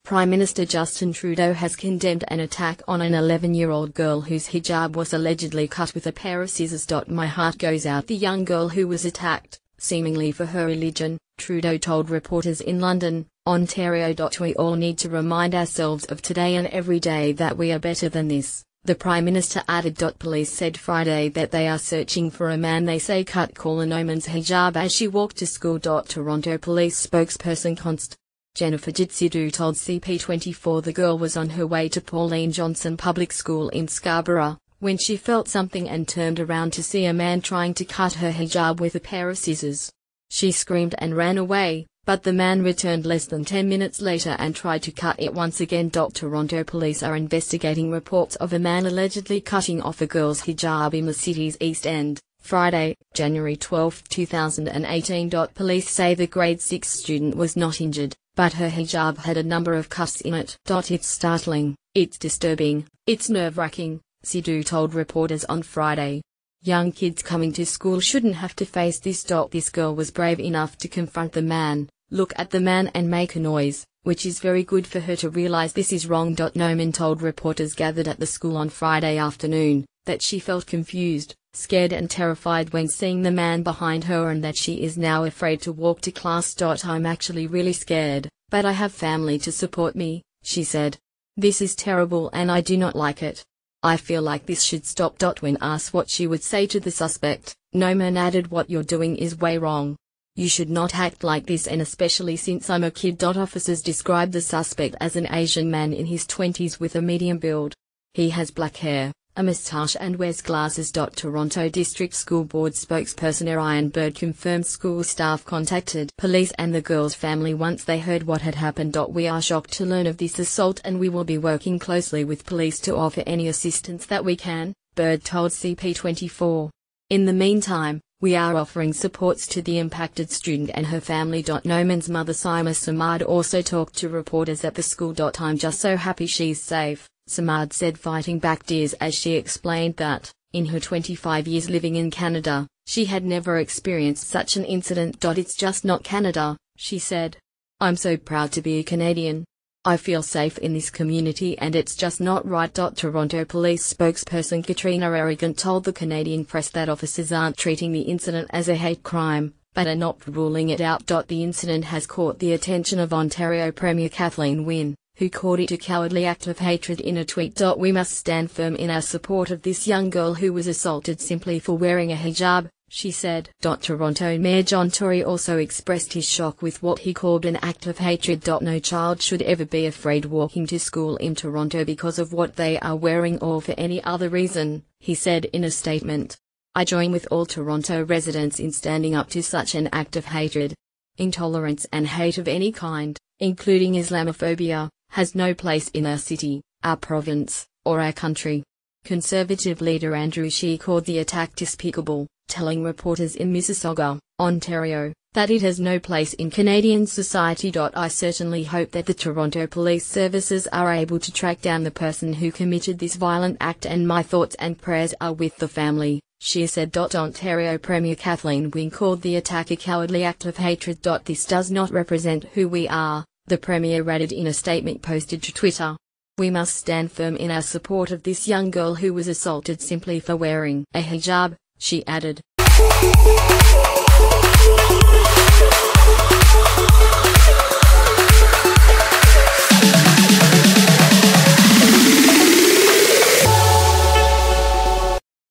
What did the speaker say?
Prime Minister Justin Trudeau has condemned an attack on an 11-year-old girl whose hijab was allegedly cut with a pair of scissors. My heart goes out. The young girl who was attacked, seemingly for her religion, Trudeau told reporters in London, Ontario. We all need to remind ourselves of today and every day that we are better than this, the Prime Minister added. Police said Friday that they are searching for a man they say cut Koala Noman's hijab as she walked to school. Toronto Police spokesperson Const. Jennifer Jitsidou told CP24 the girl was on her way to Pauline Johnson Public School in Scarborough, when she felt something and turned around to see a man trying to cut her hijab with a pair of scissors. She screamed and ran away, but the man returned less than 10 minutes later and tried to cut it once again. Toronto police are investigating reports of a man allegedly cutting off a girl's hijab in the city's East End, Friday, January 12, 2018. Police say the grade 6 student was not injured, but her hijab had a number of cuts in it. It's startling, it's disturbing, it's nerve-wracking, Sidhu told reporters on Friday. Young kids coming to school shouldn't have to face this. This girl was brave enough to confront the man, look at the man and make a noise, which is very good for her to realize this is wrong. Noman told reporters gathered at the school on Friday afternoon, that she felt confused, scared and terrified when seeing the man behind her and that she is now afraid to walk to class. I'm actually really scared, but I have family to support me, she said. This is terrible and I do not like it. I feel like this should stop. When asked what she would say to the suspect, Noman added, what you're doing is way wrong. You should not act like this, and especially since I'm a kid. Officers described the suspect as an Asian man in his 20s with a medium build. He has black hair, a moustache and wears glasses. Toronto District School Board spokesperson Ryan Bird confirmed school staff contacted police and the girl's family once they heard what had happened. We are shocked to learn of this assault and we will be working closely with police to offer any assistance that we can, Bird told CP24. In the meantime, we are offering supports to the impacted student and her family. Noman's mother Sima Samad also talked to reporters at the school. I'm just so happy she's safe, Samad said, fighting back tears as she explained that, in her 25 years living in Canada, she had never experienced such an incident. It's just not Canada, she said. I'm so proud to be a Canadian. I feel safe in this community and it's just not right. Toronto Police spokesperson Katrina Arrogant told the Canadian press that officers aren't treating the incident as a hate crime, but are not ruling it out. The incident has caught the attention of Ontario Premier Kathleen Wynne, who called it a cowardly act of hatred in a tweet. We must stand firm in our support of this young girl who was assaulted simply for wearing a hijab, she said. Toronto Mayor John Tory also expressed his shock with what he called an act of hatred. No child should ever be afraid walking to school in Toronto because of what they are wearing or for any other reason, he said in a statement. I join with all Toronto residents in standing up to such an act of hatred. Intolerance and hate of any kind, including Islamophobia, has no place in our city, our province, or our country. Conservative leader Andrew Scheer called the attack despicable, telling reporters in Mississauga, Ontario, that it has no place in Canadian society. I certainly hope that the Toronto Police Services are able to track down the person who committed this violent act, and my thoughts and prayers are with the family, Scheer said. Ontario Premier Kathleen Wynne called the attack a cowardly act of hatred. This does not represent who we are, the Premier added in a statement posted to Twitter. We must stand firm in our support of this young girl who was assaulted simply for wearing a hijab, she added.